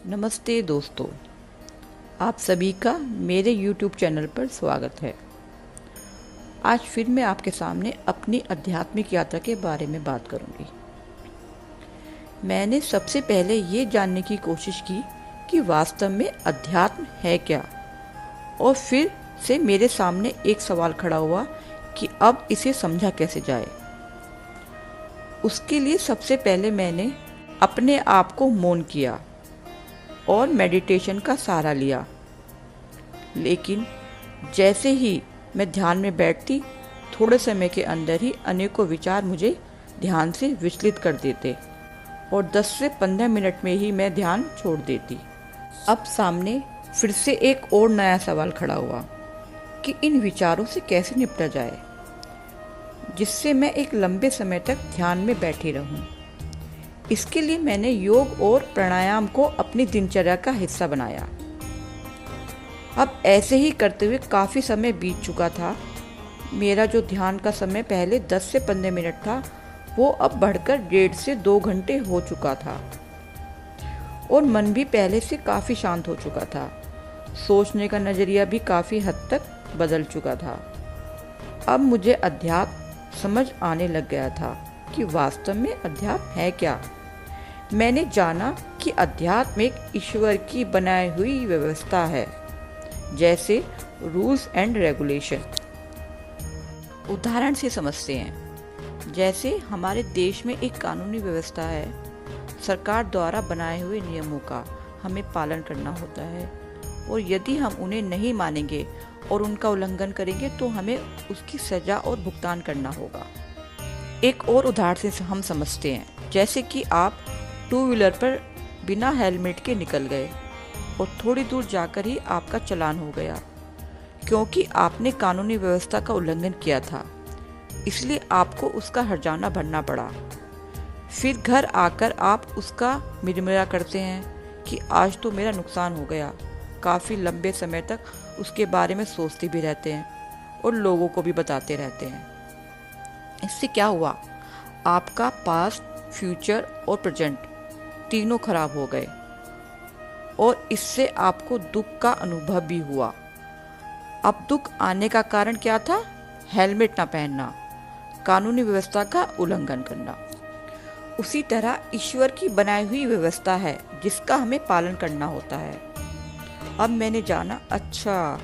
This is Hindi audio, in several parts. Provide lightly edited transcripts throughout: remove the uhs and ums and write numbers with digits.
नमस्ते दोस्तों, आप सभी का मेरे YouTube चैनल पर स्वागत है। आज फिर मैं आपके सामने अपनी आध्यात्मिक यात्रा के बारे में बात करूंगी। मैंने सबसे पहले ये जानने की कोशिश की कि वास्तव में अध्यात्म है क्या, और फिर से मेरे सामने एक सवाल खड़ा हुआ कि अब इसे समझा कैसे जाए। उसके लिए सबसे पहले मैंने अपने आप को मौन किया और मेडिटेशन का सहारा लिया। लेकिन जैसे ही मैं ध्यान में बैठती, थोड़े समय के अंदर ही अनेकों विचार मुझे ध्यान से विचलित कर देते और 10 से 15 मिनट में ही मैं ध्यान छोड़ देती। अब सामने फिर से एक और नया सवाल खड़ा हुआ कि इन विचारों से कैसे निपटा जाए, जिससे मैं एक लंबे समय तक ध्यान में बैठी रहूं। इसके लिए मैंने योग और प्राणायाम को अपनी दिनचर्या का हिस्सा बनाया। अब ऐसे ही करते हुए काफ़ी समय बीत चुका था। मेरा जो ध्यान का समय पहले 10 से 15 मिनट था, वो अब बढ़कर 1.5 से 2 घंटे हो चुका था और मन भी पहले से काफ़ी शांत हो चुका था। सोचने का नज़रिया भी काफ़ी हद तक बदल चुका था। अब मुझे अध्यात्म समझ आने लग गया था कि वास्तव में अध्यात्म है क्या। मैंने जाना कि अध्यात्म एक ईश्वर की बनाई हुई व्यवस्था है, जैसे रूल्स एंड रेगुलेशन। उदाहरण से समझते हैं, जैसे हमारे देश में एक कानूनी व्यवस्था है। सरकार द्वारा बनाए हुए नियमों का हमें पालन करना होता है, और यदि हम उन्हें नहीं मानेंगे और उनका उल्लंघन करेंगे तो हमें उसकी सजा और भुगतान करना होगा। एक और उदाहरण से हम समझते हैं, जैसे कि आप 2 व्हीलर पर बिना हेलमेट के निकल गए और थोड़ी दूर जाकर ही आपका चालान हो गया, क्योंकि आपने कानूनी व्यवस्था का उल्लंघन किया था, इसलिए आपको उसका हर्जाना भरना पड़ा। फिर घर आकर आप उसका मिरमरा करते हैं कि आज तो मेरा नुकसान हो गया। काफ़ी लंबे समय तक उसके बारे में सोचते भी रहते हैं और लोगों को भी बताते रहते हैं। इससे क्या हुआ, आपका पास्ट, फ्यूचर और प्रेजेंट तीनों खराब हो गए, और इससे आपको दुख का अनुभव भी हुआ। अब दुख आने का कारण क्या था? हेलमेट ना पहनना, कानूनी व्यवस्था का उल्लंघन करना। उसी तरह ईश्वर की बनाई हुई व्यवस्था है, जिसका हमें पालन करना होता है। अब मैंने जाना, अच्छा,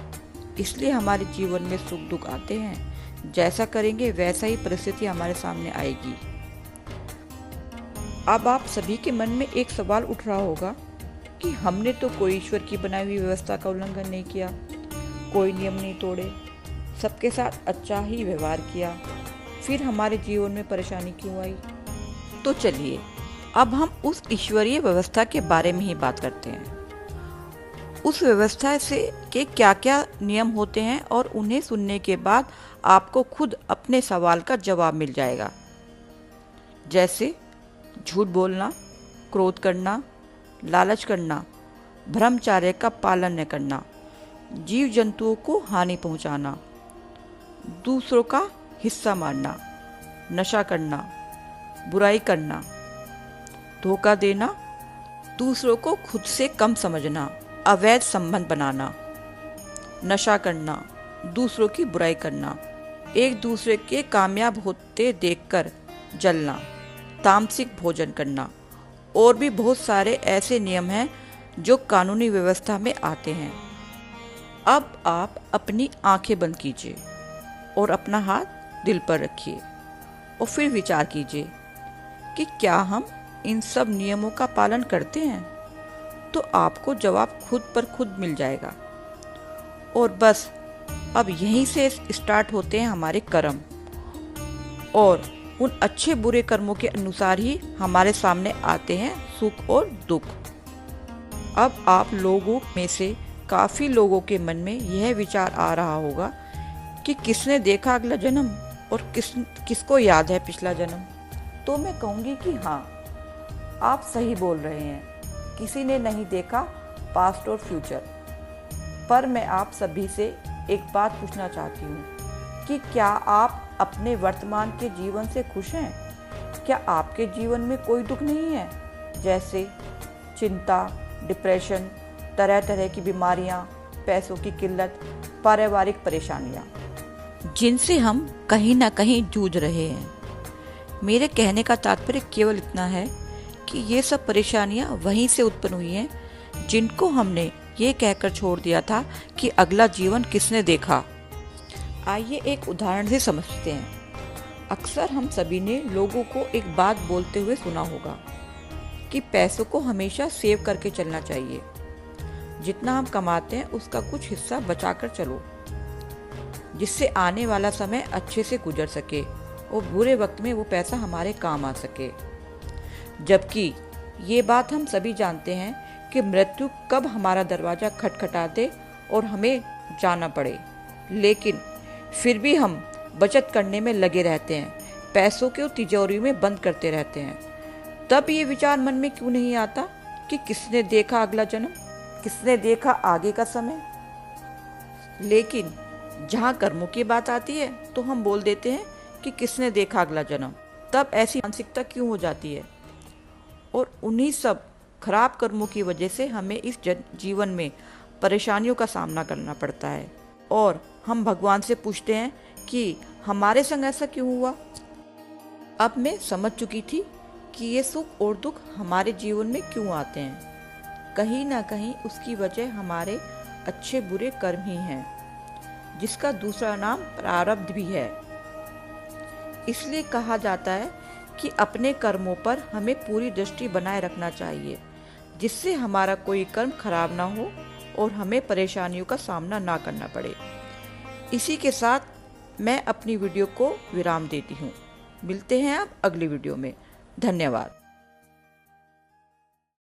इसलिए हमारे जीवन में सुख दुख आते हैं। जैसा करेंगे वैसा ही परिस्थिति हमारे सामने आएगी। अब आप सभी के मन में एक सवाल उठ रहा होगा कि हमने तो कोई ईश्वर की बनाई हुई व्यवस्था का उल्लंघन नहीं किया, कोई नियम नहीं तोड़े, सबके साथ अच्छा ही व्यवहार किया, फिर हमारे जीवन में परेशानी क्यों आई? तो चलिए अब हम उस ईश्वरीय व्यवस्था के बारे में ही बात करते हैं। उस व्यवस्था से के क्या क्या नियम होते हैं, और उन्हें सुनने के बाद आपको खुद अपने सवाल का जवाब मिल जाएगा। जैसे झूठ बोलना, क्रोध करना, लालच करना, ब्रह्मचर्य का पालन न करना, जीव जंतुओं को हानि पहुंचाना, दूसरों का हिस्सा मारना, नशा करना, बुराई करना, धोखा देना, दूसरों को खुद से कम समझना, अवैध संबंध बनाना, नशा करना, दूसरों की बुराई करना, एक दूसरे के कामयाब होते देखकर जलना, तामसिक भोजन करना, और भी बहुत सारे ऐसे नियम हैं जो कानूनी व्यवस्था में आते हैं। अब आप अपनी आंखें बंद कीजिए और अपना हाथ दिल पर रखिए और फिर विचार कीजिए कि क्या हम इन सब नियमों का पालन करते हैं। तो आपको जवाब खुद पर खुद मिल जाएगा। और बस अब यहीं से स्टार्ट होते हैं हमारे कर्म, और उन अच्छे बुरे कर्मों के अनुसार ही हमारे सामने आते हैं सुख और दुख। अब आप लोगों में से काफ़ी लोगों के मन में यह विचार आ रहा होगा कि किसने देखा अगला जन्म, और किसको याद है पिछला जन्म। तो मैं कहूँगी कि हाँ, आप सही बोल रहे हैं, किसी ने नहीं देखा पास्ट और फ्यूचर। पर मैं आप सभी से एक बात पूछना चाहती हूँ कि क्या आप अपने वर्तमान के जीवन से खुश हैं? क्या आपके जीवन में कोई दुख नहीं है, जैसे चिंता, डिप्रेशन, तरह तरह की बीमारियां, पैसों की किल्लत, पारिवारिक परेशानियां, जिनसे हम कहीं ना कहीं जूझ रहे हैं। मेरे कहने का तात्पर्य केवल इतना है कि ये सब परेशानियां वहीं से उत्पन्न हुई हैं जिनको हमने ये कहकर छोड़ दिया था कि अगला जीवन किसने देखा। आइए एक उदाहरण से समझते हैं। अक्सर हम सभी ने लोगों को एक बात बोलते हुए सुना होगा कि पैसों को हमेशा सेव करके चलना चाहिए। जितना हम कमाते हैं उसका कुछ हिस्सा बचाकर चलो, जिससे आने वाला समय अच्छे से गुजर सके और बुरे वक्त में वो पैसा हमारे काम आ सके। जबकि ये बात हम सभी जानते हैं कि मृत्यु कब हमारा दरवाजा खटखटा दे और हमें जाना पड़े, लेकिन फिर भी हम बचत करने में लगे रहते हैं, पैसों को तिजोरी में बंद करते रहते हैं। तब ये विचार मन में क्यों नहीं आता कि किसने देखा अगला जन्म, किसने देखा आगे का समय। लेकिन जहाँ कर्मों की बात आती है तो हम बोल देते हैं कि किसने देखा अगला जन्म। तब ऐसी मानसिकता क्यों हो जाती है? और उन्हीं सब खराब कर्मों की वजह से हमें इस जीवन में परेशानियों का सामना करना पड़ता है और हम भगवान से पूछते हैं कि हमारे संग ऐसा क्यों हुआ। अब मैं समझ चुकी थी कि ये सुख और दुख हमारे जीवन में क्यों आते हैं। कहीं ना कहीं उसकी वजह हमारे अच्छे बुरे कर्म ही हैं, जिसका दूसरा नाम प्रारब्ध भी है। इसलिए कहा जाता है कि अपने कर्मों पर हमें पूरी दृष्टि बनाए रखना चाहिए, जिससे हमारा कोई कर्म खराब ना हो और हमें परेशानियों का सामना ना करना पड़े। इसी के साथ मैं अपनी वीडियो को विराम देती हूँ। मिलते हैं अब अगली वीडियो में। धन्यवाद।